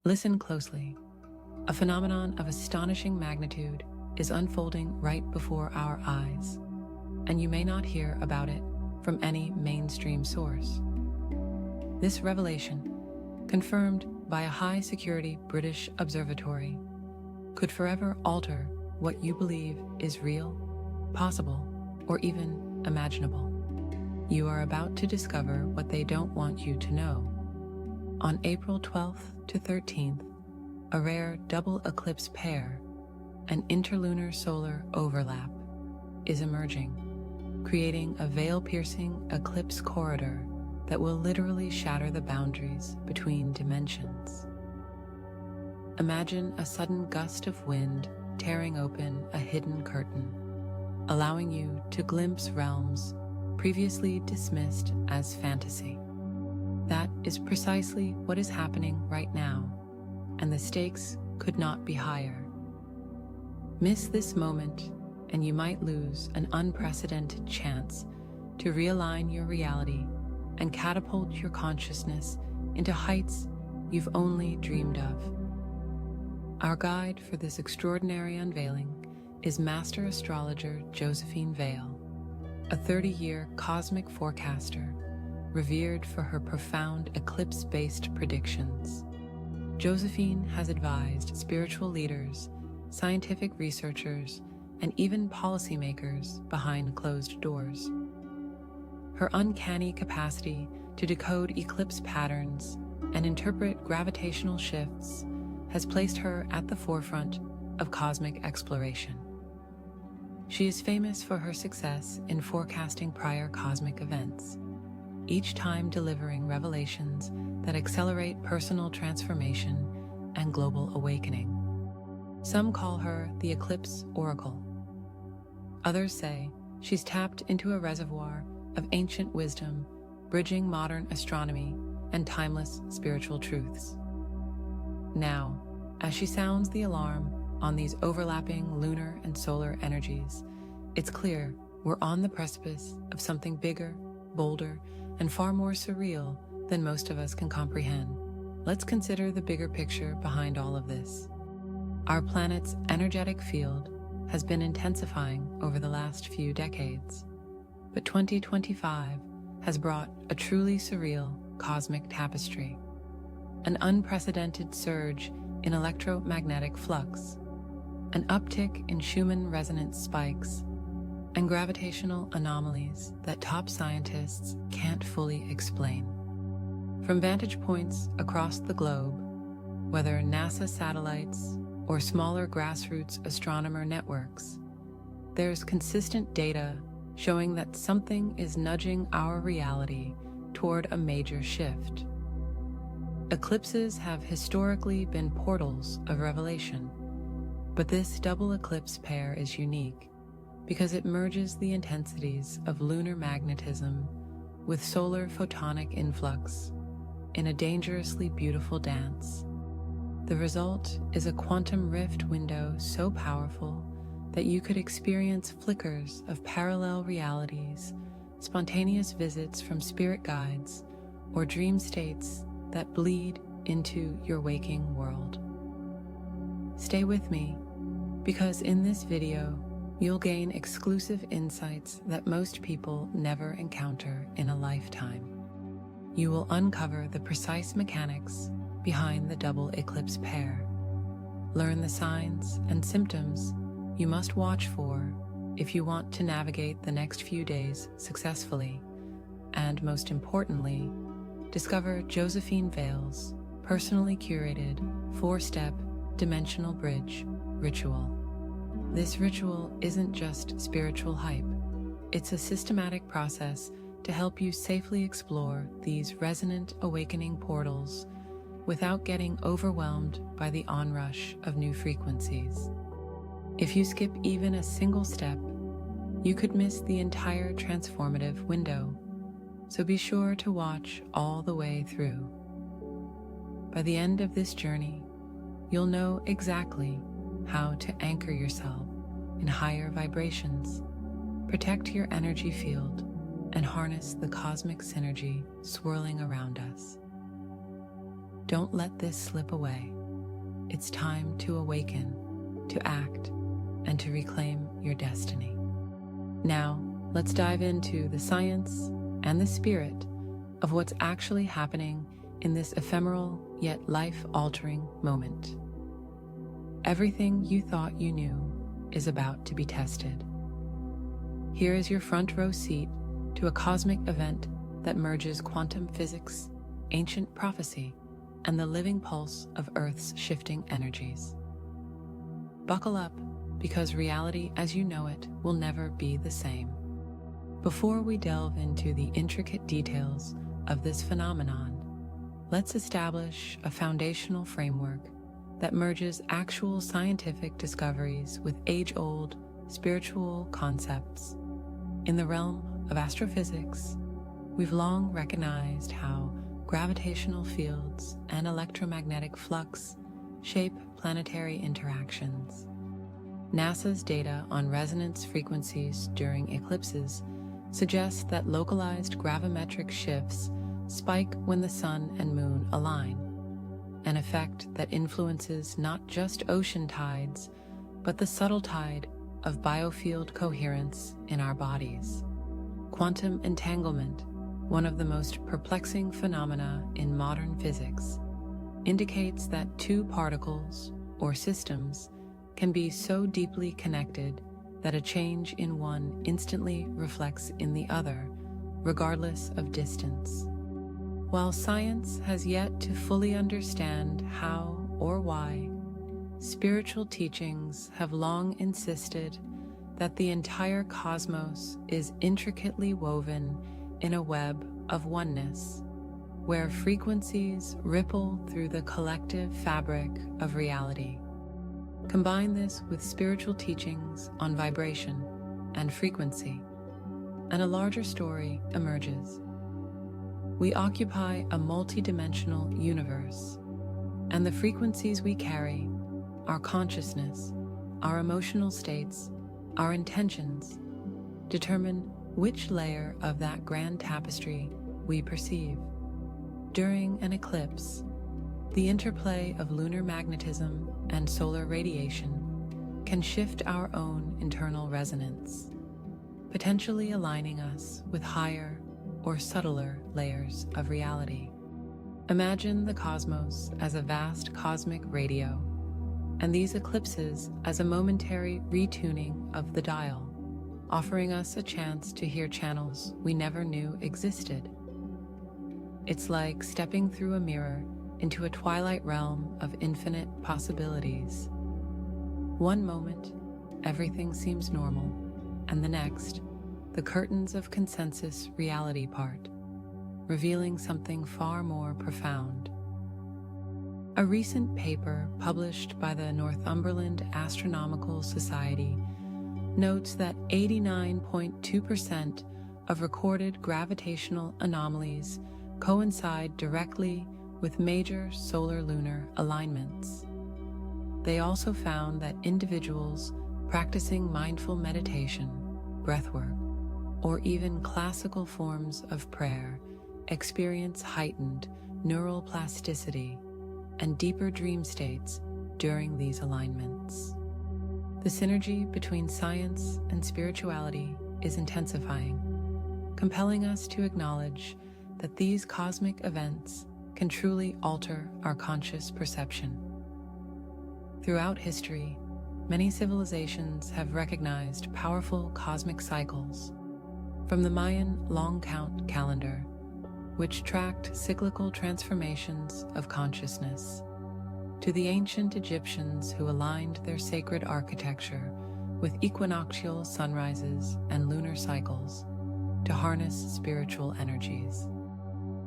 Listen closely. A phenomenon of astonishing magnitude is unfolding right before our eyes, and you may not hear about it from any mainstream source. This revelation, confirmed by a high-security British observatory, could forever alter what you believe is real, possible, or even imaginable. You are about to discover what they don't want you to know. On April 12th to 13th, a rare double eclipse pair, an interlunar solar overlap, is emerging, creating a veil-piercing eclipse corridor that will literally shatter the boundaries between dimensions. Imagine a sudden gust of wind tearing open a hidden curtain, allowing you to glimpse realms previously dismissed as fantasy. That is precisely what is happening right now, and the stakes could not be higher. Miss this moment, and you might lose an unprecedented chance to realign your reality and catapult your consciousness into heights you've only dreamed of. Our guide for this extraordinary unveiling is Master Astrologer Josephine Vale, a 30-year cosmic forecaster revered for her profound eclipse-based predictions. Josephine has advised spiritual leaders, scientific researchers, and even policymakers behind closed doors. Her uncanny capacity to decode eclipse patterns and interpret gravitational shifts has placed her at the forefront of cosmic exploration. She is famous for her success in forecasting prior cosmic events, each time delivering revelations that accelerate personal transformation and global awakening. Some call her the Eclipse Oracle. Others say she's tapped into a reservoir of ancient wisdom, bridging modern astronomy and timeless spiritual truths. Now, as she sounds the alarm on these overlapping lunar and solar energies, it's clear we're on the precipice of something bigger, bolder, and far more surreal than most of us can comprehend. Let's consider the bigger picture behind all of this. Our planet's energetic field has been intensifying over the last few decades, but 2025 has brought a truly surreal cosmic tapestry, an unprecedented surge in electromagnetic flux, an uptick in Schumann resonance spikes, and gravitational anomalies that top scientists can't fully explain. From vantage points across the globe, whether NASA satellites or smaller grassroots astronomer networks, there's consistent data showing that something is nudging our reality toward a major shift. Eclipses have historically been portals of revelation, but this double eclipse pair is unique because it merges the intensities of lunar magnetism with solar photonic influx in a dangerously beautiful dance. The result is a quantum rift window so powerful that you could experience flickers of parallel realities, spontaneous visits from spirit guides, or dream states that bleed into your waking world. Stay with me, because in this video, you'll gain exclusive insights that most people never encounter in a lifetime. You will uncover the precise mechanics behind the double eclipse pair, learn the signs and symptoms you must watch for if you want to navigate the next few days successfully, and most importantly, discover Josephine Vale's personally curated 4-step dimensional bridge ritual. This ritual isn't just spiritual hype. It's a systematic process to help you safely explore these resonant awakening portals without getting overwhelmed by the onrush of new frequencies. If you skip even a single step, you could miss the entire transformative window, so be sure to watch all the way through. By the end of this journey, you'll know exactly how to anchor yourself in higher vibrations, protect your energy field, and harness the cosmic synergy swirling around us. Don't let this slip away. It's time to awaken, to act, and to reclaim your destiny. Now, let's dive into the science and the spirit of what's actually happening in this ephemeral yet life-altering moment. Everything you thought you knew is about to be tested. Here is your front row seat to a cosmic event that merges quantum physics, ancient prophecy, and the living pulse of Earth's shifting energies. Buckle up, because reality as you know it will never be the same. Before we delve into the intricate details of this phenomenon, let's establish a foundational framework that merges actual scientific discoveries with age-old spiritual concepts. In the realm of astrophysics, we've long recognized how gravitational fields and electromagnetic flux shape planetary interactions. NASA's data on resonance frequencies during eclipses suggests that localized gravimetric shifts spike when the sun and moon align, an effect that influences not just ocean tides, but the subtle tide of biofield coherence in our bodies. Quantum entanglement, one of the most perplexing phenomena in modern physics, indicates that two particles, or systems, can be so deeply connected that a change in one instantly reflects in the other, regardless of distance. While science has yet to fully understand how or why, spiritual teachings have long insisted that the entire cosmos is intricately woven in a web of oneness, where frequencies ripple through the collective fabric of reality. Combine this with spiritual teachings on vibration and frequency, and a larger story emerges. We occupy a multidimensional universe, and the frequencies we carry, our consciousness, our emotional states, our intentions, determine which layer of that grand tapestry we perceive. During an eclipse, the interplay of lunar magnetism and solar radiation can shift our own internal resonance, potentially aligning us with higher or subtler layers of reality. Imagine the cosmos as a vast cosmic radio, and these eclipses as a momentary retuning of the dial, offering us a chance to hear channels we never knew existed. It's like stepping through a mirror into a twilight realm of infinite possibilities. One moment, everything seems normal, and the next, the curtains of consensus reality part, revealing something far more profound. A recent paper published by the Northumberland Astronomical Society notes that 89.2% of recorded gravitational anomalies coincide directly with major solar-lunar alignments. They also found that individuals practicing mindful meditation, breathwork, or even classical forms of prayer experience heightened neural plasticity and deeper dream states during these alignments. The synergy between science and spirituality is intensifying, compelling us to acknowledge that these cosmic events can truly alter our conscious perception. Throughout history, many civilizations have recognized powerful cosmic cycles, from the Mayan long count calendar, which tracked cyclical transformations of consciousness, to the ancient Egyptians who aligned their sacred architecture with equinoctial sunrises and lunar cycles to harness spiritual energies.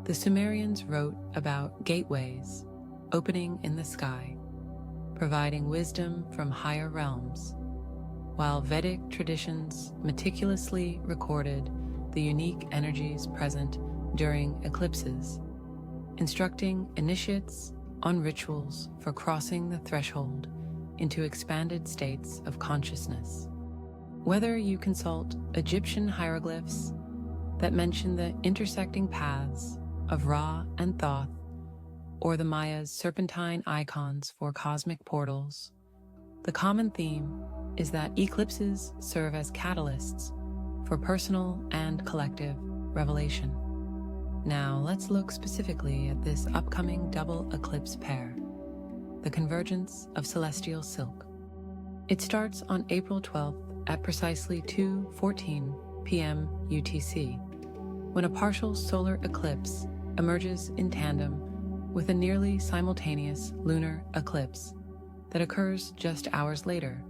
The Sumerians wrote about gateways opening in the sky, providing wisdom from higher realms, while Vedic traditions meticulously recorded the unique energies present during eclipses, instructing initiates on rituals for crossing the threshold into expanded states of consciousness. Whether you consult Egyptian hieroglyphs that mention the intersecting paths of Ra and Thoth, or the Maya's serpentine icons for cosmic portals, the common theme is that eclipses serve as catalysts for personal and collective revelation. Now let's look specifically at this upcoming double eclipse pair, the convergence of celestial silk. It starts on April 12th at precisely 2:14 p.m. UTC, when a partial solar eclipse emerges in tandem with a nearly simultaneous lunar eclipse that occurs just hours later,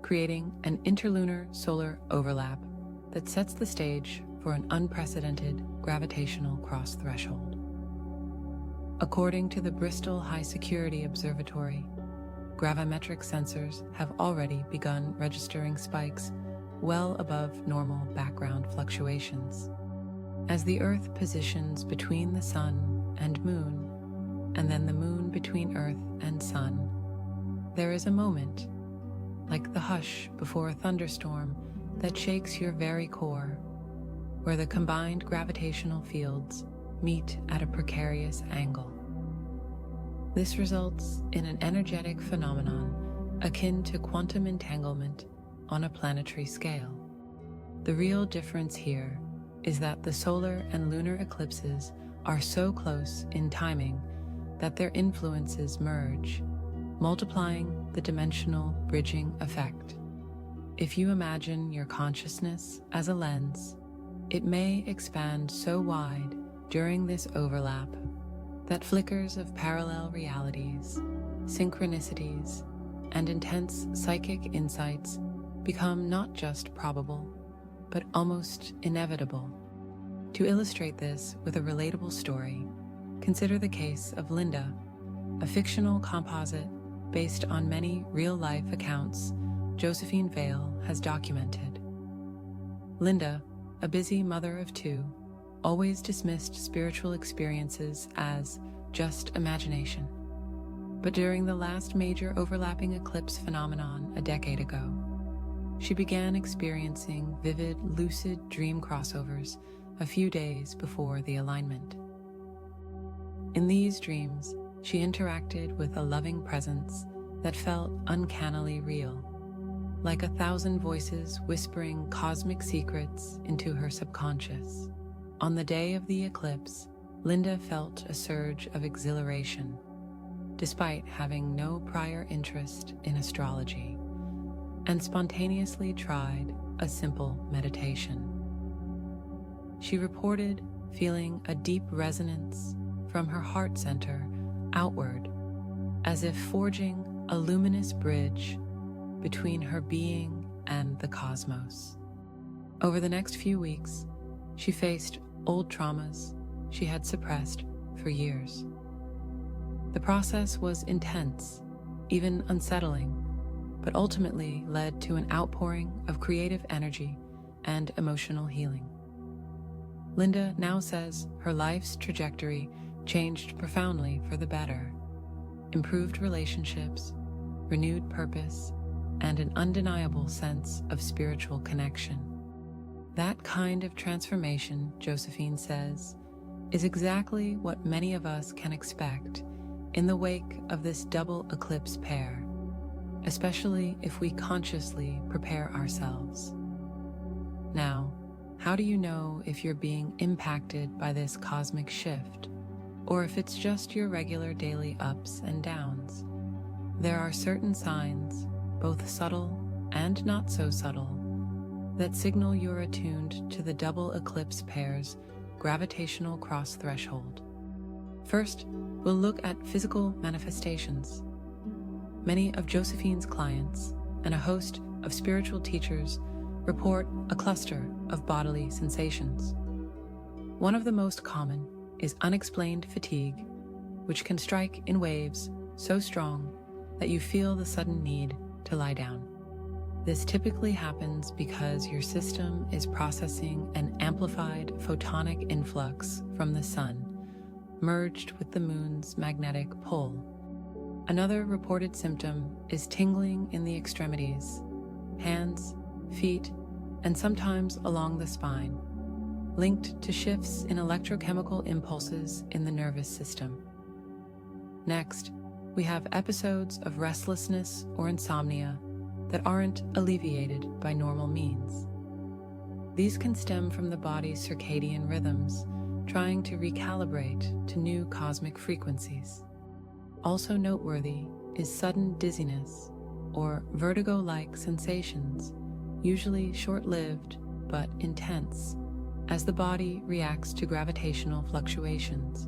creating an interlunar solar overlap that sets the stage for an unprecedented gravitational cross-threshold. According to the Bristol High Security Observatory, gravimetric sensors have already begun registering spikes well above normal background fluctuations. As the Earth positions between the Sun and Moon, and then the Moon between Earth and Sun, there is a moment, like the hush before a thunderstorm, that shakes your very core, where the combined gravitational fields meet at a precarious angle. This results in an energetic phenomenon akin to quantum entanglement on a planetary scale. The real difference here is that the solar and lunar eclipses are so close in timing that their influences merge, multiplying the dimensional bridging effect. If you imagine your consciousness as a lens, it may expand so wide during this overlap that flickers of parallel realities, synchronicities, and intense psychic insights become not just probable, but almost inevitable. To illustrate this with a relatable story, consider the case of Linda, a fictional composite based on many real-life accounts Josephine Vale has documented. Linda, a busy mother of two, always dismissed spiritual experiences as just imagination. But during the last major overlapping eclipse phenomenon a decade ago, she began experiencing vivid, lucid dream crossovers a few days before the alignment. In these dreams, she interacted with a loving presence that felt uncannily real, like 1,000 voices whispering cosmic secrets into her subconscious. On the day of the eclipse, Linda felt a surge of exhilaration, despite having no prior interest in astrology, and spontaneously tried a simple meditation. She reported feeling a deep resonance from her heart center outward, as if forging a luminous bridge between her being and the cosmos. Over the next few weeks, she faced old traumas she had suppressed for years. The process was intense, even unsettling, but ultimately led to an outpouring of creative energy and emotional healing. Linda now says her life's trajectory changed profoundly for the better. Improved relationships, renewed purpose, and an undeniable sense of spiritual connection. That kind of transformation, Josephine says, is exactly what many of us can expect in the wake of this double eclipse pair, especially if we consciously prepare ourselves. Now, how do you know if you're being impacted by this cosmic shift, or if it's just your regular daily ups and downs? There are certain signs, both subtle and not so subtle, that signal you're attuned to the double eclipse pair's gravitational cross-threshold. First, we'll look at physical manifestations. Many of Josephine's clients and a host of spiritual teachers report a cluster of bodily sensations. One of the most common is unexplained fatigue, which can strike in waves so strong that you feel the sudden need to lie down. This typically happens because your system is processing an amplified photonic influx from the sun, merged with the moon's magnetic pull. Another reported symptom is tingling in the extremities, hands, feet, and sometimes along the spine, linked to shifts in electrochemical impulses in the nervous system. Next, we have episodes of restlessness or insomnia that aren't alleviated by normal means. These can stem from the body's circadian rhythms, trying to recalibrate to new cosmic frequencies. Also noteworthy is sudden dizziness or vertigo-like sensations, usually short-lived but intense, as the body reacts to gravitational fluctuations.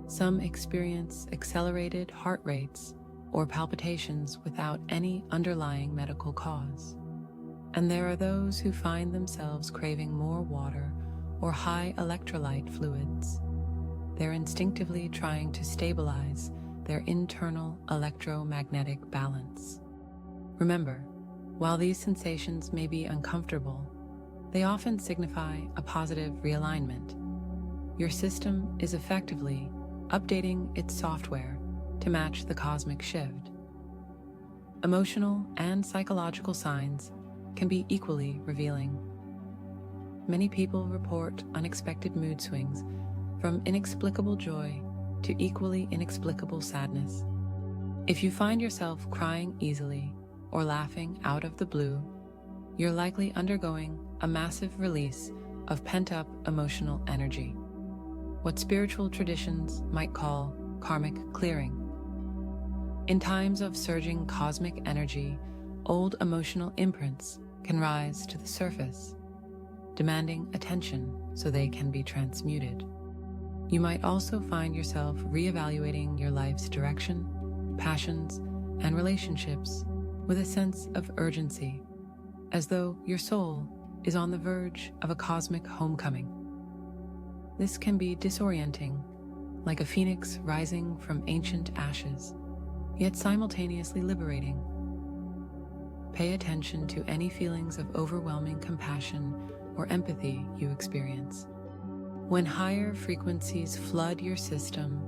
Some experience accelerated heart rates or palpitations without any underlying medical cause. And there are those who find themselves craving more water or high electrolyte fluids. They're instinctively trying to stabilize their internal electromagnetic balance. Remember, while these sensations may be uncomfortable, they often signify a positive realignment. Your system is effectively updating its software to match the cosmic shift. Emotional and psychological signs can be equally revealing. Many people report unexpected mood swings, from inexplicable joy to equally inexplicable sadness. If you find yourself crying easily or laughing out of the blue, you're likely undergoing a massive release of pent-up emotional energy, what spiritual traditions might call karmic clearing. In times of surging cosmic energy, old emotional imprints can rise to the surface, demanding attention so they can be transmuted. You might also find yourself reevaluating your life's direction, passions, and relationships with a sense of urgency, as though your soul is on the verge of a cosmic homecoming. This can be disorienting, like a phoenix rising from ancient ashes, yet simultaneously liberating. Pay attention to any feelings of overwhelming compassion or empathy you experience. When higher frequencies flood your system,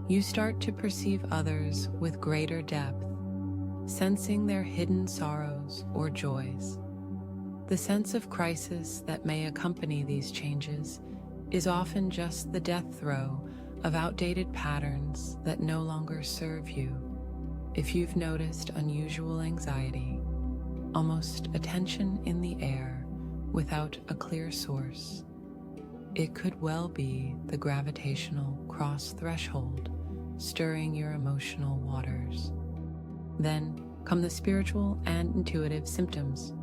you start to perceive others with greater depth, sensing their hidden sorrows or joys. The sense of crisis that may accompany these changes is often just the death throe of outdated patterns that no longer serve you. If you've noticed unusual anxiety, almost a tension in the air without a clear source, it could well be the gravitational cross-threshold stirring your emotional waters. Then come the spiritual and intuitive symptoms.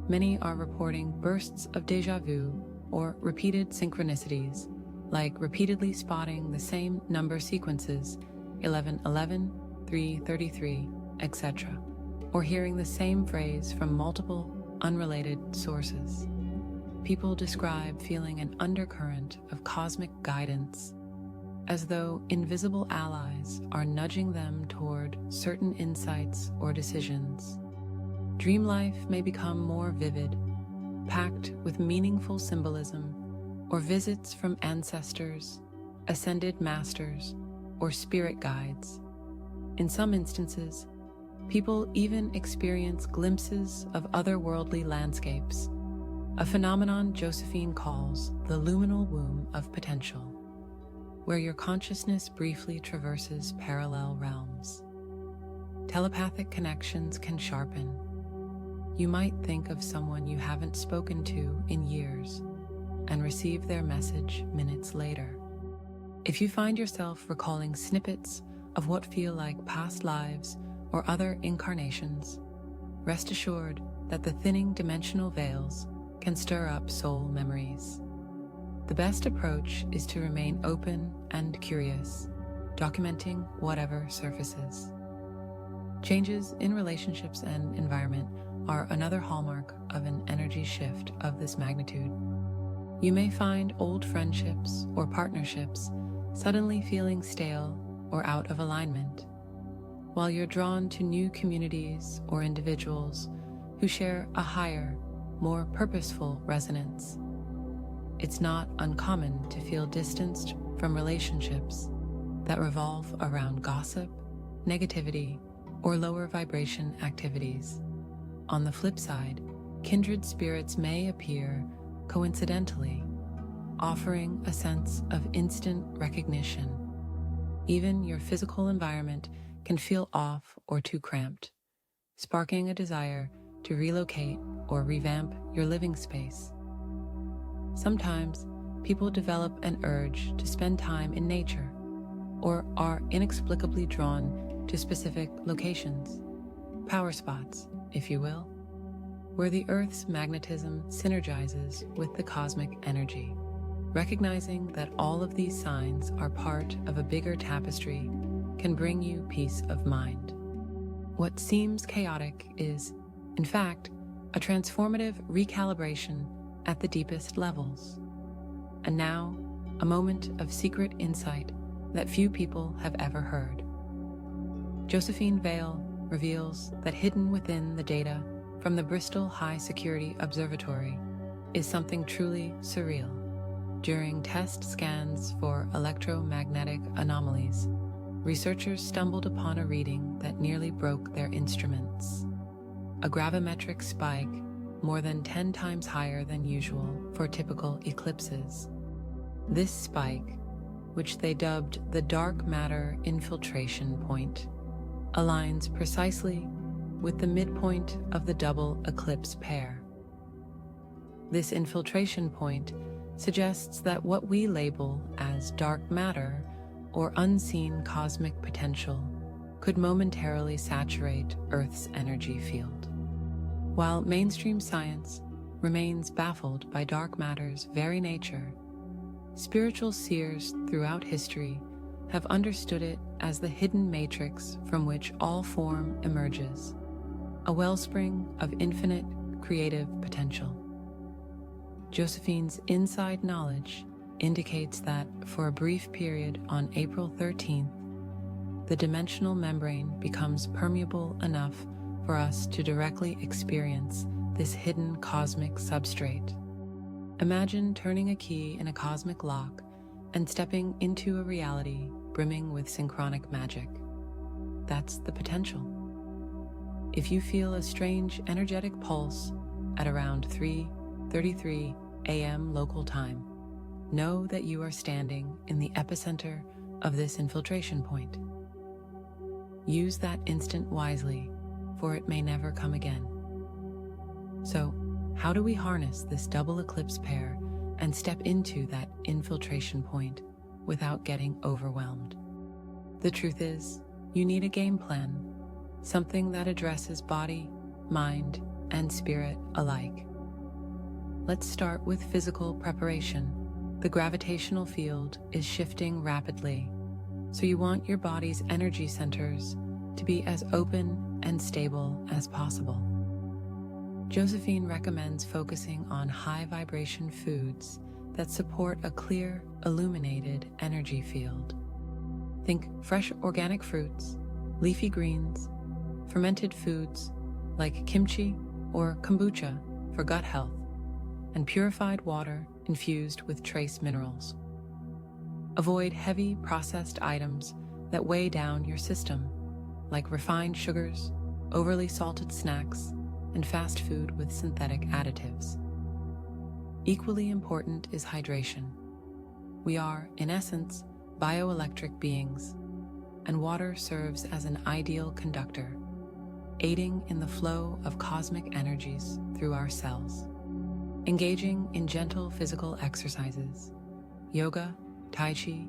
Many are reporting bursts of déjà vu or repeated synchronicities, like repeatedly spotting the same number sequences, 1111, 333, etc., or hearing the same phrase from multiple unrelated sources. People describe feeling an undercurrent of cosmic guidance, as though invisible allies are nudging them toward certain insights or decisions. Dream life may become more vivid, packed with meaningful symbolism, or visits from ancestors, ascended masters, or spirit guides. In some instances, people even experience glimpses of otherworldly landscapes, a phenomenon Josephine calls the luminal womb of potential, where your consciousness briefly traverses parallel realms. Telepathic connections can sharpen. You might think of someone you haven't spoken to in years and receive their message minutes later. If you find yourself recalling snippets of what feel like past lives or other incarnations, rest assured that the thinning dimensional veils can stir up soul memories. The best approach is to remain open and curious, documenting whatever surfaces. Changes in relationships and environment are another hallmark of an energy shift of this magnitude. You may find old friendships or partnerships suddenly feeling stale or out of alignment, while you're drawn to new communities or individuals who share a higher, more purposeful resonance. It's not uncommon to feel distanced from relationships that revolve around gossip, negativity, or lower vibration activities. On the flip side, kindred spirits may appear coincidentally, offering a sense of instant recognition. Even your physical environment can feel off or too cramped, sparking a desire to relocate or revamp your living space. Sometimes people develop an urge to spend time in nature or are inexplicably drawn to specific locations, power spots, if you will, where the Earth's magnetism synergizes with the cosmic energy. Recognizing that all of these signs are part of a bigger tapestry can bring you peace of mind. What seems chaotic is, in fact, a transformative recalibration at the deepest levels. And now, a moment of secret insight that few people have ever heard. Josephine Vale reveals that hidden within the data from the Bristol High Security Observatory is something truly surreal. During test scans for electromagnetic anomalies, researchers stumbled upon a reading that nearly broke their instruments. A gravimetric spike more than 10 times higher than usual for typical eclipses. This spike, which they dubbed the dark matter infiltration point, aligns precisely with the midpoint of the double eclipse pair. This infiltration point suggests that what we label as dark matter or unseen cosmic potential could momentarily saturate Earth's energy field. While mainstream science remains baffled by dark matter's very nature, spiritual seers throughout history have understood it as the hidden matrix from which all form emerges, a wellspring of infinite creative potential. Josephine's inside knowledge indicates that for a brief period on April 13th, the dimensional membrane becomes permeable enough for us to directly experience this hidden cosmic substrate. Imagine turning a key in a cosmic lock and stepping into a reality brimming with synchronic magic. That's the potential. If you feel a strange energetic pulse at around 3:33 a.m. local time, know that you are standing in the epicenter of this infiltration point. Use that instant wisely, for it may never come again. So, how do we harness this double eclipse pair and step into that infiltration point without getting overwhelmed? The truth is, you need a game plan, something that addresses body, mind, and spirit alike. Let's start with physical preparation. The gravitational field is shifting rapidly, so you want your body's energy centers to be as open and stable as possible. Josephine recommends focusing on high vibration foods that support a clear, illuminated energy field. Think fresh organic fruits, leafy greens, fermented foods like kimchi or kombucha for gut health, and purified water infused with trace minerals. Avoid heavy processed items that weigh down your system, like refined sugars, overly salted snacks, and fast food with synthetic additives. Equally important is hydration. We are, in essence, bioelectric beings, and water serves as an ideal conductor, aiding in the flow of cosmic energies through our cells. Engaging in gentle physical exercises, yoga, tai chi,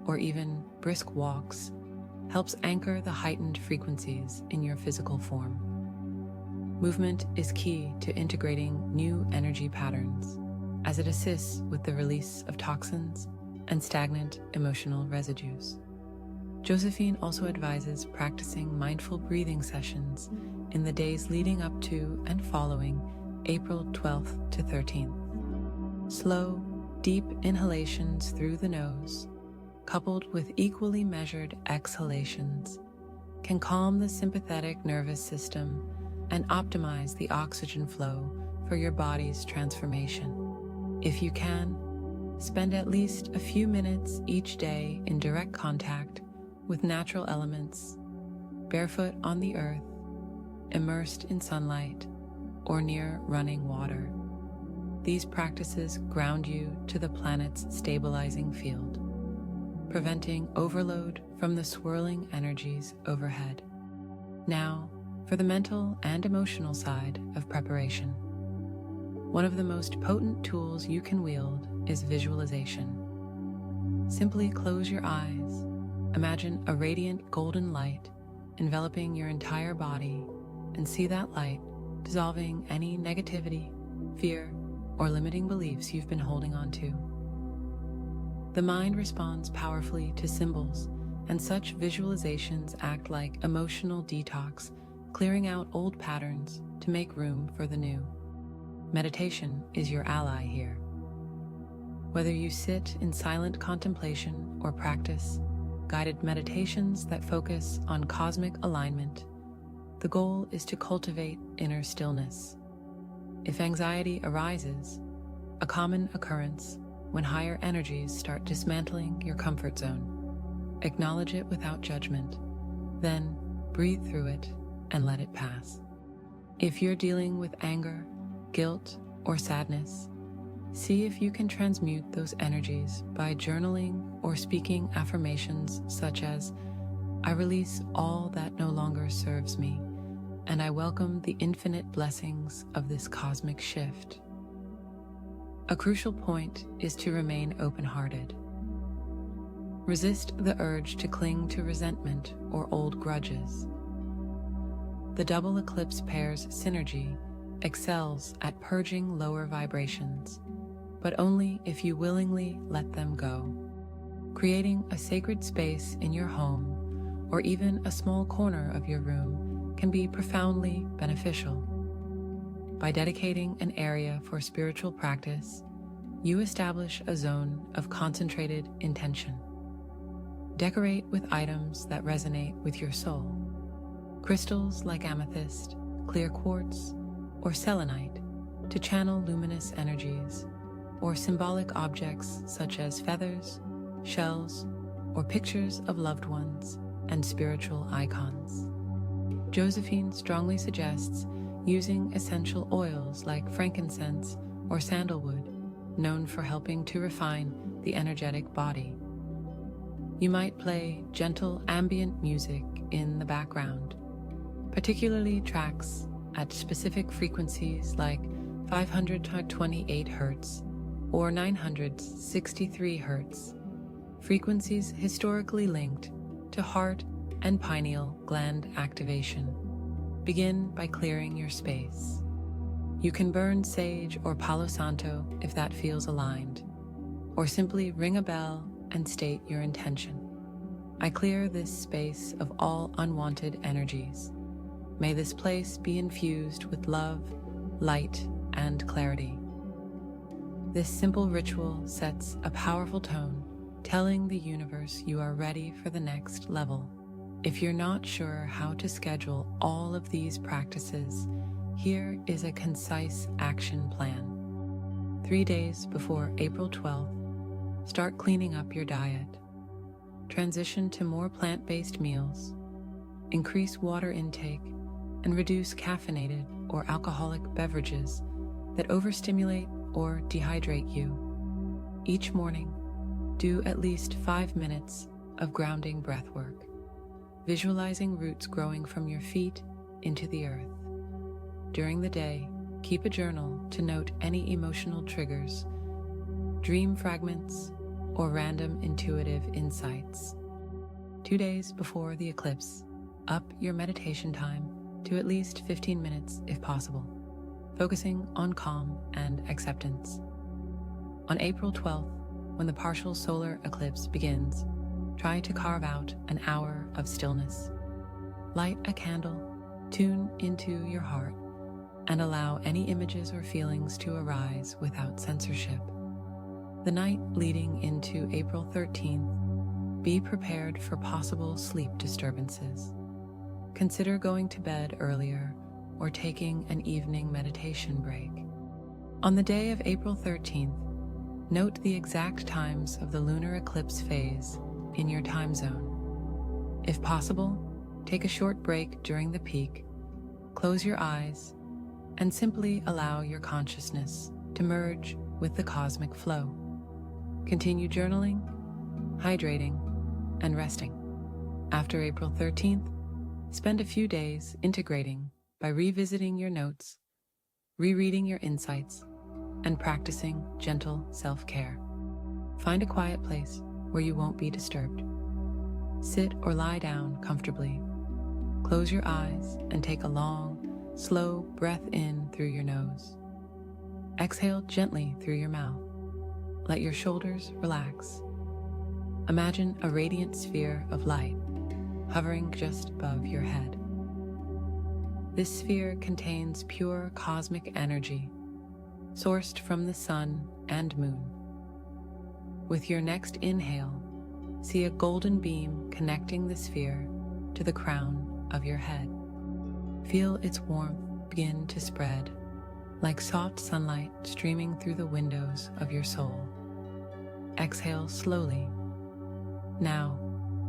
or even brisk walks helps anchor the heightened frequencies in your physical form. Movement is key to integrating new energy patterns, as it assists with the release of toxins and stagnant emotional residues. Josephine also advises practicing mindful breathing sessions in the days leading up to and following April 12th to 13th. Slow, deep inhalations through the nose, coupled with equally measured exhalations, can calm the sympathetic nervous system and optimize the oxygen flow for your body's transformation. If you can, spend at least a few minutes each day in direct contact with natural elements, barefoot on the earth, immersed in sunlight, or near running water. These practices ground you to the planet's stabilizing field, preventing overload from the swirling energies overhead. Now, for the mental and emotional side of preparation. One of the most potent tools you can wield is visualization. Simply close your eyes, imagine a radiant golden light enveloping your entire body, and see that light dissolving any negativity, fear, or limiting beliefs you've been holding on to. The mind responds powerfully to symbols, and such visualizations act like emotional detox, clearing out old patterns to make room for the new. Meditation is your ally here. Whether you sit in silent contemplation or practice guided meditations that focus on cosmic alignment, the goal is to cultivate inner stillness. If anxiety arises, a common occurrence when higher energies start dismantling your comfort zone, acknowledge it without judgment, then breathe through it and let it pass. If you're dealing with anger, guilt, or sadness, see if you can transmute those energies by journaling or speaking affirmations such as, "I release all that no longer serves me, and I welcome the infinite blessings of this cosmic shift." A crucial point is to remain open-hearted. Resist the urge to cling to resentment or old grudges. The double eclipse pair's synergy excels at purging lower vibrations, but only if you willingly let them go. Creating a sacred space in your home, or even a small corner of your room, can be profoundly beneficial. By dedicating an area for spiritual practice, you establish a zone of concentrated intention. Decorate with items that resonate with your soul. Crystals like amethyst, clear quartz, or selenite to channel luminous energies, or symbolic objects such as feathers, shells, or pictures of loved ones and spiritual icons. Josephine strongly suggests using essential oils like frankincense or sandalwood, known for helping to refine the energetic body. You might play gentle ambient music in the background, particularly tracks at specific frequencies like 528 Hz or 963 Hz, frequencies historically linked to heart and pineal gland activation. Begin by clearing your space. You can burn sage or Palo Santo if that feels aligned, or simply ring a bell and state your intention. I clear this space of all unwanted energies. May this place be infused with love, light, and clarity. This simple ritual sets a powerful tone, telling the universe you are ready for the next level. If you're not sure how to schedule all of these practices, here is a concise action plan. 3 days before April 12th, start cleaning up your diet. Transition to more plant-based meals. Increase water intake and reduce caffeinated or alcoholic beverages that overstimulate or dehydrate you. Each morning, do at least 5 minutes of grounding breath work, visualizing roots growing from your feet into the earth. During the day, keep a journal to note any emotional triggers, dream fragments, or random intuitive insights. 2 days before the eclipse, up your meditation time to at least 15 minutes if possible, focusing on calm and acceptance. On April 12th, when the partial solar eclipse begins, try to carve out an hour of stillness. Light a candle, tune into your heart, and allow any images or feelings to arise without censorship. The night leading into April 13th, be prepared for possible sleep disturbances. Consider going to bed earlier or taking an evening meditation break. On the day of April 13th, note the exact times of the lunar eclipse phase in your time zone. If possible, take a short break during the peak, close your eyes, and simply allow your consciousness to merge with the cosmic flow. Continue journaling, hydrating, and resting. After April 13th, spend a few days integrating by revisiting your notes, rereading your insights, and practicing gentle self-care. Find a quiet place where you won't be disturbed. Sit or lie down comfortably. Close your eyes and take a long, slow breath in through your nose. Exhale gently through your mouth. Let your shoulders relax. Imagine a radiant sphere of light hovering just above your head. This sphere contains pure cosmic energy, sourced from the sun and moon. With your next inhale, see a golden beam connecting the sphere to the crown of your head. Feel its warmth begin to spread, like soft sunlight streaming through the windows of your soul. Exhale slowly. Now,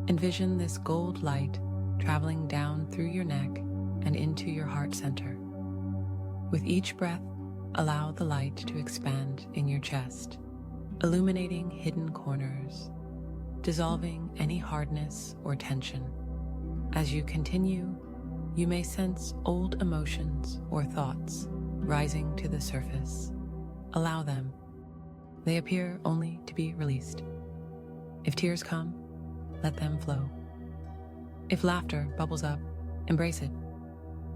envision this gold light traveling down through your neck and into your heart center. With each breath, allow the light to expand in your chest, illuminating hidden corners, dissolving any hardness or tension. As you continue, you may sense old emotions or thoughts rising to the surface. Allow them. They appear only to be released. If tears come, let them flow. If laughter bubbles up, embrace it.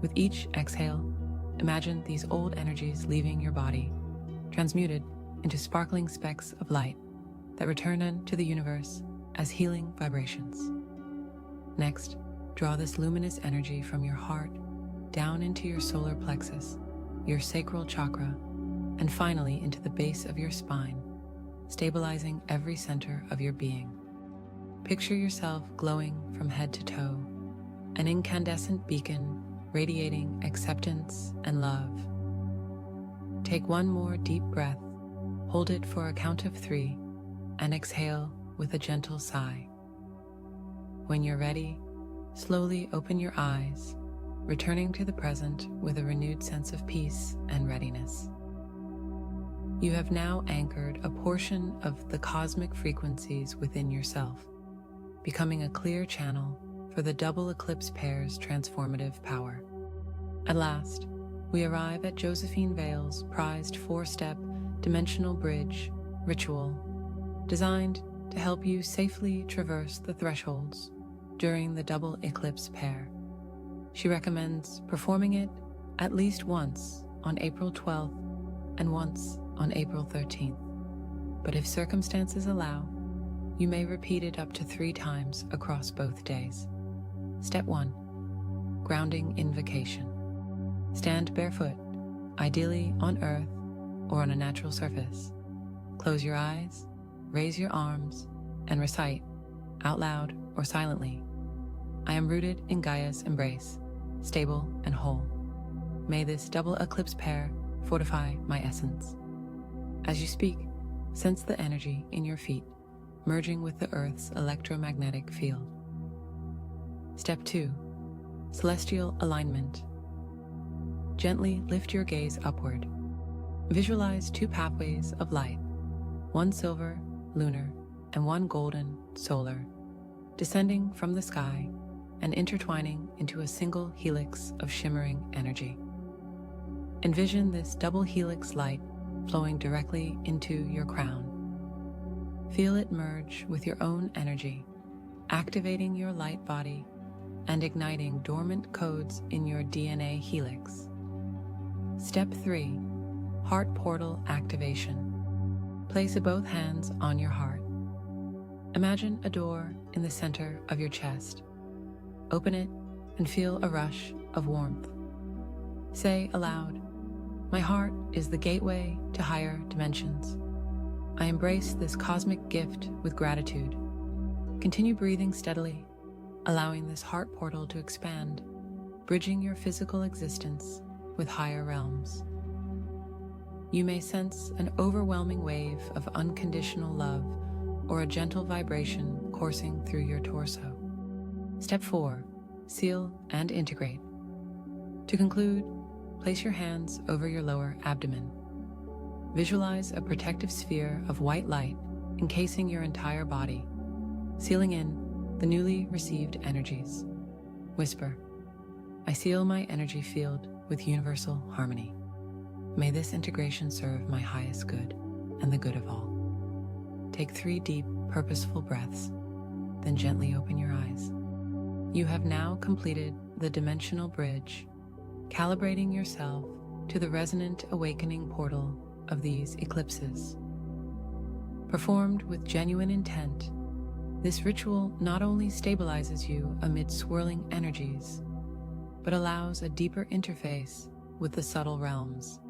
With each exhale, imagine these old energies leaving your body, transmuted into sparkling specks of light that return into the universe as healing vibrations. Next, draw this luminous energy from your heart down into your solar plexus, your sacral chakra, and finally into the base of your spine, stabilizing every center of your being. Picture yourself glowing from head to toe, an incandescent beacon radiating acceptance and love. Take one more deep breath, hold it for a count of 3, and exhale with a gentle sigh. When you're ready, slowly open your eyes, returning to the present with a renewed sense of peace and readiness. You have now anchored a portion of the cosmic frequencies within yourself, becoming a clear channel for the double eclipse pair's transformative power. At last, we arrive at Josephine Vale's prized 4-step dimensional bridge ritual, designed to help you safely traverse the thresholds during the double eclipse pair. She recommends performing it at least once on April 12th and once on April 13th. But if circumstances allow, you may repeat it up to 3 times across both days. Step 1. Grounding invocation. Stand barefoot, ideally on earth or on a natural surface. Close your eyes, raise your arms, and recite, out loud or silently, I am rooted in Gaia's embrace, stable and whole. May this double eclipse pair fortify my essence. As you speak, sense the energy in your feet, merging with the Earth's electromagnetic field. Step 2. Celestial alignment. Gently lift your gaze upward. Visualize 2 pathways of light, one silver, lunar, and one golden, solar, descending from the sky and intertwining into a single helix of shimmering energy. Envision this double helix light flowing directly into your crown. Feel it merge with your own energy, activating your light body and igniting dormant codes in your DNA helix. Step 3. Heart portal activation. Place both hands on your heart. Imagine a door in the center of your chest. Open it and feel a rush of warmth. Say aloud, my heart is the gateway to higher dimensions. I embrace this cosmic gift with gratitude. Continue breathing steadily, allowing this heart portal to expand, bridging your physical existence with higher realms. You may sense an overwhelming wave of unconditional love or a gentle vibration coursing through your torso. Step 4. Seal and integrate. To conclude, place your hands over your lower abdomen. Visualize a protective sphere of white light encasing your entire body, sealing in the newly received energies. Whisper, I seal my energy field with universal harmony. May this integration serve my highest good and the good of all. Take 3 deep, purposeful breaths, then gently open your eyes. You have now completed the dimensional bridge, calibrating yourself to the resonant awakening portal of these eclipses. Performed with genuine intent, this ritual not only stabilizes you amid swirling energies, but allows a deeper interface with the subtle realms.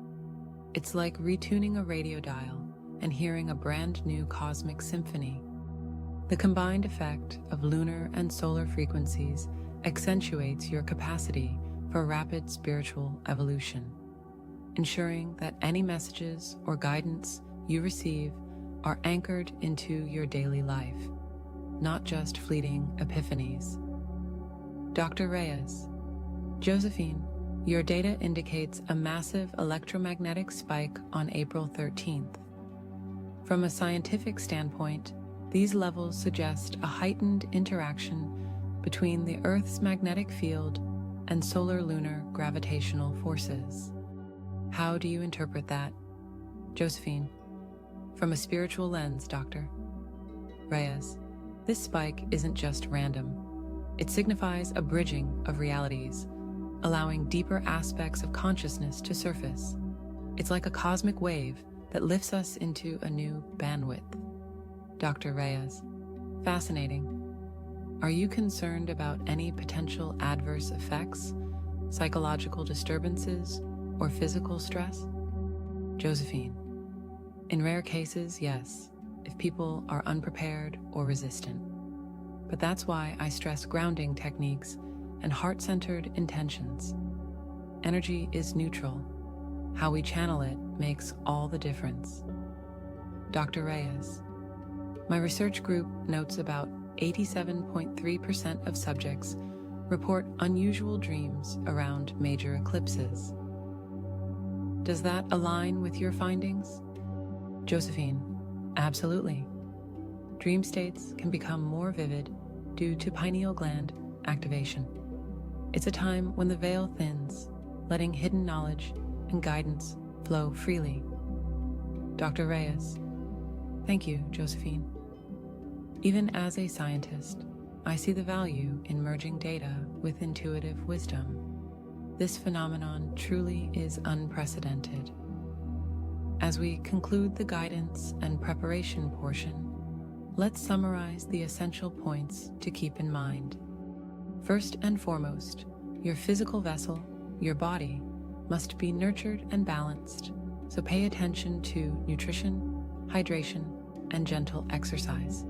It's like retuning a radio dial and hearing a brand new cosmic symphony. The combined effect of lunar and solar frequencies accentuates your capacity for rapid spiritual evolution, ensuring that any messages or guidance you receive are anchored into your daily life, not just fleeting epiphanies. Dr. Reyes, Josephine, your data indicates a massive electromagnetic spike on April 13th. From a scientific standpoint, these levels suggest a heightened interaction between the Earth's magnetic field and solar-lunar gravitational forces. How do you interpret that? Josephine, from a spiritual lens, Dr. Reyes, this spike isn't just random. It signifies a bridging of realities, allowing deeper aspects of consciousness to surface. It's like a cosmic wave that lifts us into a new bandwidth. Dr. Reyes, fascinating. Are you concerned about any potential adverse effects, psychological disturbances, or physical stress? Josephine, in rare cases, yes, if people are unprepared or resistant. But that's why I stress grounding techniques and heart-centered intentions. Energy is neutral. How we channel it makes all the difference. Dr. Reyes, my research group notes about 87.3% of subjects report unusual dreams around major eclipses. Does that align with your findings? Josephine, absolutely. Dream states can become more vivid due to pineal gland activation. It's a time when the veil thins, letting hidden knowledge and guidance flow freely. Dr. Reyes, thank you, Josephine. Even as a scientist, I see the value in merging data with intuitive wisdom. This phenomenon truly is unprecedented. As we conclude the guidance and preparation portion, let's summarize the essential points to keep in mind. First and foremost, your physical vessel, your body, must be nurtured and balanced, so pay attention to nutrition, hydration, and gentle exercise.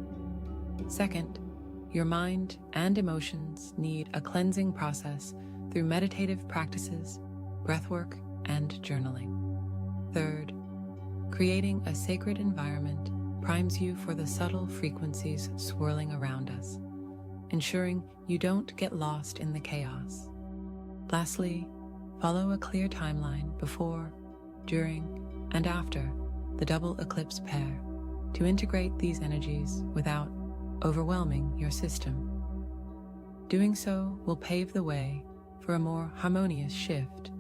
Second, your mind and emotions need a cleansing process through meditative practices, breathwork, and journaling. Third, creating a sacred environment primes you for the subtle frequencies swirling around us, ensuring you don't get lost in the chaos. Lastly, follow a clear timeline before, during, and after the double eclipse pair to integrate these energies without overwhelming your system. Doing so will pave the way for a more harmonious shift,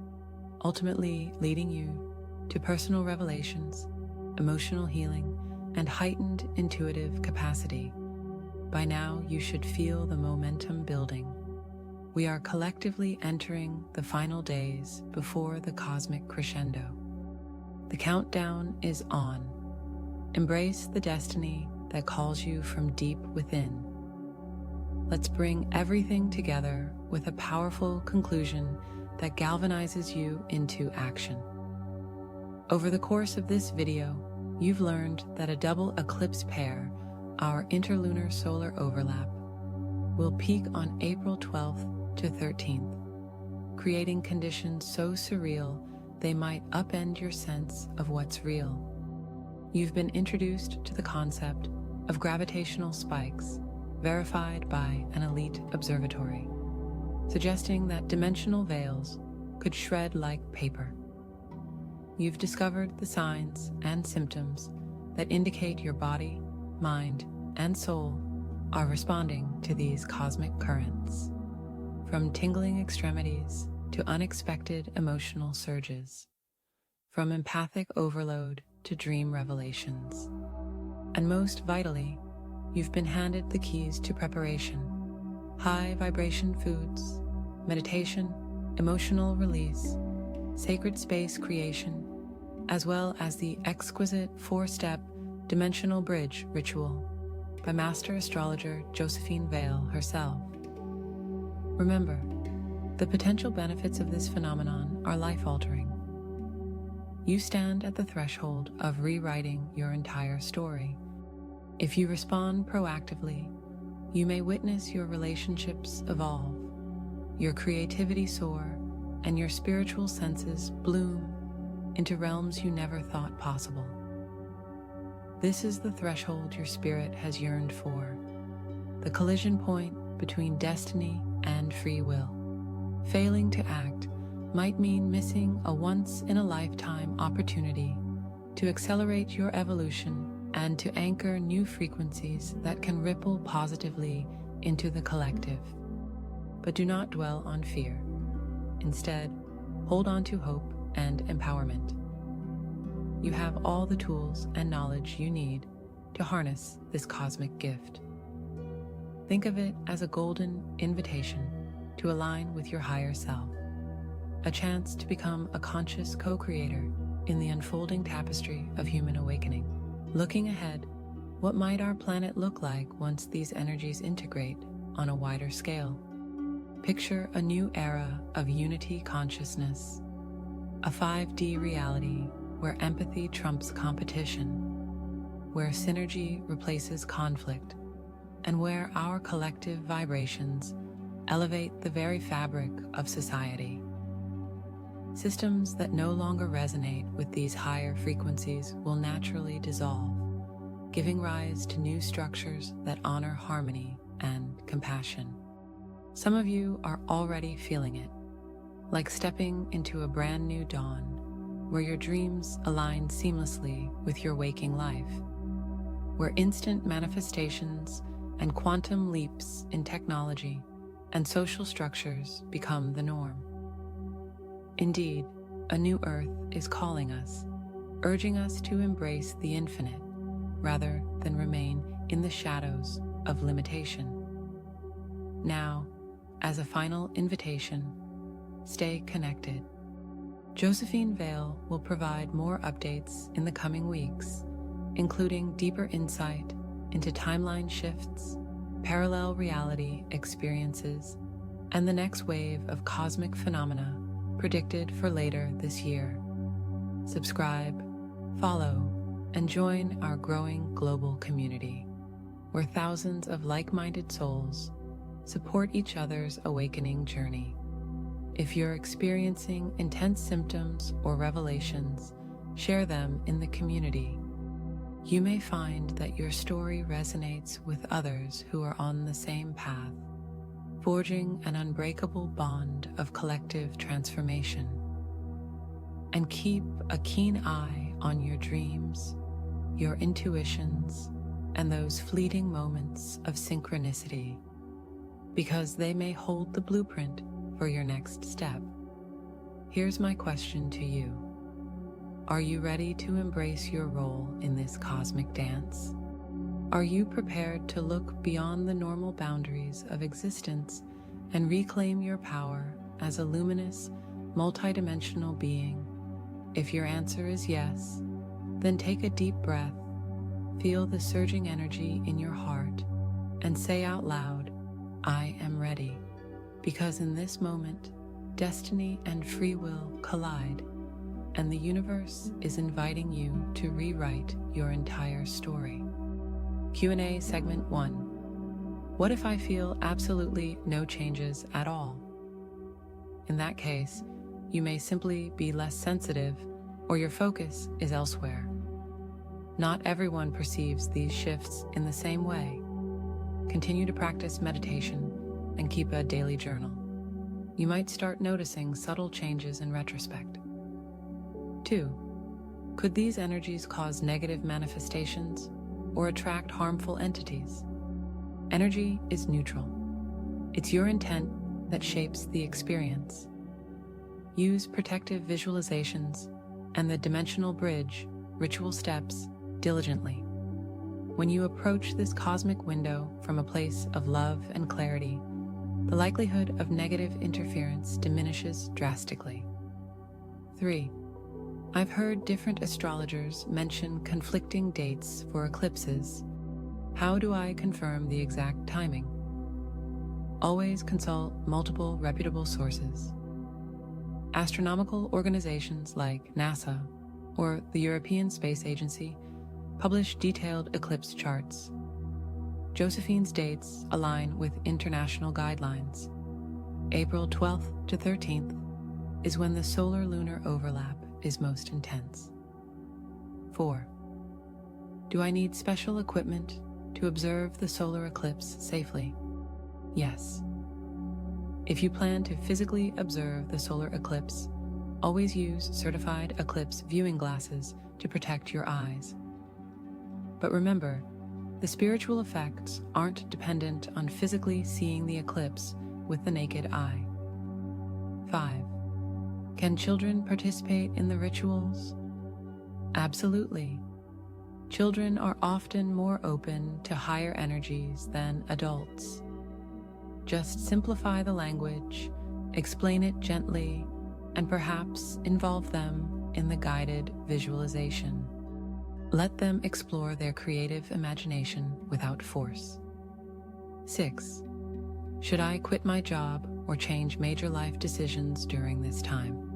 ultimately leading you to personal revelations, emotional healing, and heightened intuitive capacity. By now, you should feel the momentum building. We are collectively entering the final days before the cosmic crescendo. The countdown is on. Embrace the destiny that calls you from deep within. Let's bring everything together with a powerful conclusion that galvanizes you into action. Over the course of this video, you've learned that a double eclipse pair, our interlunar solar overlap, will peak on April 12th to 13th, creating conditions so surreal they might upend your sense of what's real. You've been introduced to the concept of gravitational spikes, verified by an elite observatory, suggesting that dimensional veils could shred like paper. You've discovered the signs and symptoms that indicate your body, mind, and soul are responding to these cosmic currents, from tingling extremities to unexpected emotional surges, from empathic overload to dream revelations. And most vitally, you've been handed the keys to preparation: high vibration foods, meditation, emotional release, sacred space creation, as well as the exquisite 4-step dimensional bridge ritual by master astrologer Josephine Vale herself. Remember, the potential benefits of this phenomenon are life-altering. You stand at the threshold of rewriting your entire story. If you respond proactively, you may witness your relationships evolve, your creativity soar, and your spiritual senses bloom into realms you never thought possible. This is the threshold your spirit has yearned for, the collision point between destiny and free will. Failing to act might mean missing a once-in-a-lifetime opportunity to accelerate your evolution and to anchor new frequencies that can ripple positively into the collective. But do not dwell on fear. Instead, hold on to hope and empowerment. You have all the tools and knowledge you need to harness this cosmic gift. Think of it as a golden invitation to align with your higher self, a chance to become a conscious co-creator in the unfolding tapestry of human awakening. Looking ahead, what might our planet look like once these energies integrate on a wider scale? Picture a new era of unity consciousness, a 5D reality where empathy trumps competition, where synergy replaces conflict, and where our collective vibrations elevate the very fabric of society. Systems that no longer resonate with these higher frequencies will naturally dissolve, giving rise to new structures that honor harmony and compassion. Some of you are already feeling it, like stepping into a brand new dawn, where your dreams align seamlessly with your waking life, where instant manifestations and quantum leaps in technology and social structures become the norm. Indeed, a new Earth is calling us, urging us to embrace the infinite rather than remain in the shadows of limitation. Now, as a final invitation, stay connected. Josephine Vale will provide more updates in the coming weeks, including deeper insight into timeline shifts, parallel reality experiences, and the next wave of cosmic phenomena predicted for later this year. Subscribe, follow, and join our growing global community, where thousands of like-minded souls support each other's awakening journey. If you're experiencing intense symptoms or revelations, share them in the community. You may find that your story resonates with others who are on the same path, forging an unbreakable bond of collective transformation. And keep a keen eye on your dreams, your intuitions, and those fleeting moments of synchronicity, because they may hold the blueprint for your next step. Here's my question to you. Are you ready to embrace your role in this cosmic dance? Are you prepared to look beyond the normal boundaries of existence and reclaim your power as a luminous, multidimensional being? If your answer is yes, then take a deep breath, feel the surging energy in your heart, and say out loud, "I am ready," because in this moment, destiny and free will collide, and the universe is inviting you to rewrite your entire story. Q&A Segment 1. What if I feel absolutely no changes at all? In that case, you may simply be less sensitive or your focus is elsewhere. Not everyone perceives these shifts in the same way. Continue to practice meditation and keep a daily journal. You might start noticing subtle changes in retrospect. 2. Could these energies cause negative manifestations or attract harmful entities? Energy is neutral. It's your intent that shapes the experience. Use protective visualizations and the dimensional bridge ritual steps diligently. When you approach this cosmic window from a place of love and clarity, the likelihood of negative interference diminishes drastically. 3. I've heard different astrologers mention conflicting dates for eclipses. How do I confirm the exact timing? Always consult multiple reputable sources. Astronomical organizations like NASA or the European Space Agency publish detailed eclipse charts. Josephine's dates align with international guidelines. April 12th to 13th is when the solar-lunar overlap is most intense. 4. Do I need special equipment to observe the solar eclipse safely? Yes. If you plan to physically observe the solar eclipse, always use certified eclipse viewing glasses to protect your eyes. But remember, the spiritual effects aren't dependent on physically seeing the eclipse with the naked eye. 5. Can children participate in the rituals? Absolutely. Children are often more open to higher energies than adults. Just simplify the language, explain it gently, and perhaps involve them in the guided visualization. Let them explore their creative imagination without force. 6. Should I quit my job or change major life decisions during this time?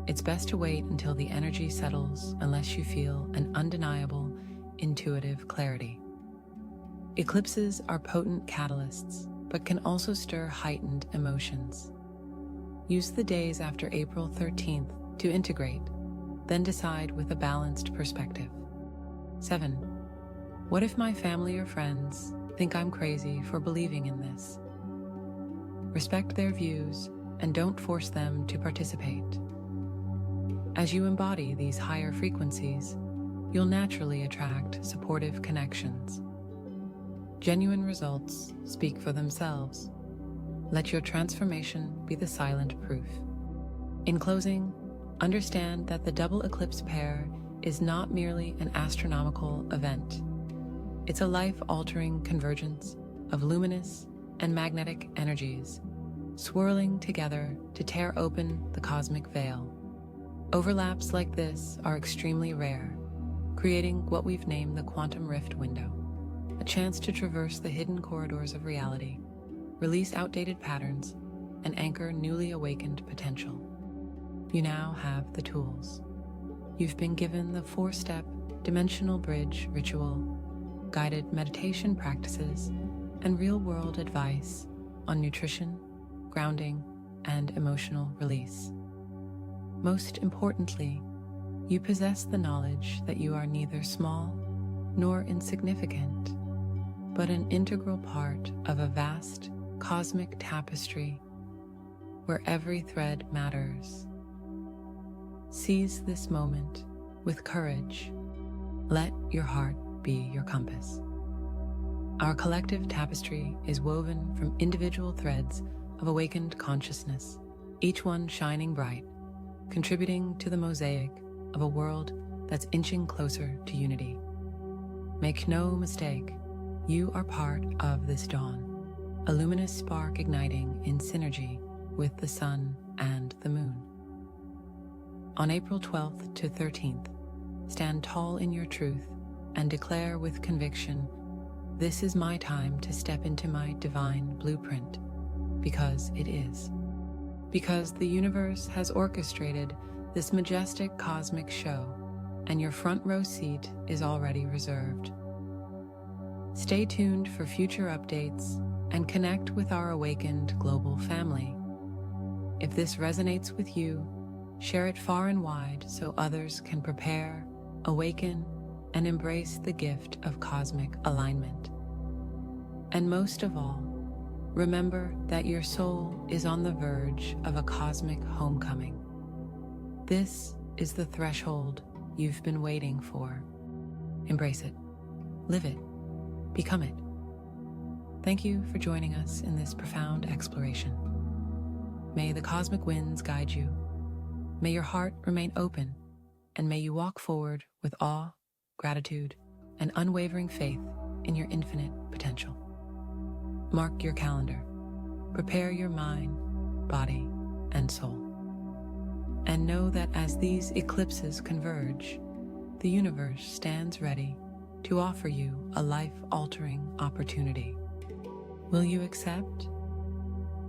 It's best to wait until the energy settles unless you feel an undeniable, intuitive clarity. Eclipses are potent catalysts, but can also stir heightened emotions. Use the days after April 13th to integrate, then decide with a balanced perspective. 7. What if my family or friends think I'm crazy for believing in this? Respect their views and don't force them to participate. As you embody these higher frequencies, you'll naturally attract supportive connections. Genuine results speak for themselves. Let your transformation be the silent proof. In closing, understand that the double eclipse pair is not merely an astronomical event. It's a life-altering convergence of luminous and magnetic energies, swirling together to tear open the cosmic veil. Overlaps like this are extremely rare, creating what we've named the quantum rift window, a chance to traverse the hidden corridors of reality, release outdated patterns, and anchor newly awakened potential. You now have the tools. You've been given the 4-step dimensional bridge ritual, guided meditation practices, and real-world advice on nutrition, grounding, and emotional release. Most importantly, you possess the knowledge that you are neither small nor insignificant, but an integral part of a vast cosmic tapestry where every thread matters. Seize this moment with courage. Let your heart be your compass. Our collective tapestry is woven from individual threads of awakened consciousness, each one shining bright, contributing to the mosaic of a world that's inching closer to unity. Make no mistake, you are part of this dawn, a luminous spark igniting in synergy with the sun and the moon. On April 12th to 13th, stand tall in your truth and declare with conviction, "This is my time to step into my divine blueprint," because it is. Because the universe has orchestrated this majestic cosmic show, and your front row seat is already reserved. Stay tuned for future updates and connect with our awakened global family. If this resonates with you, share it far and wide so others can prepare, awaken, and embrace the gift of cosmic alignment. And most of all, remember that your soul is on the verge of a cosmic homecoming. This is the threshold you've been waiting for. Embrace it, live it, become it. Thank you for joining us in this profound exploration. May the cosmic winds guide you. May your heart remain open, and may you walk forward with awe, gratitude, and unwavering faith in your infinite potential. Mark your calendar. Prepare your mind, body, and soul. And know that as these eclipses converge, the universe stands ready to offer you a life-altering opportunity. Will you accept?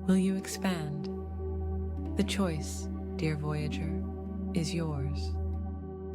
Will you expand? The choice, dear Voyager, is yours.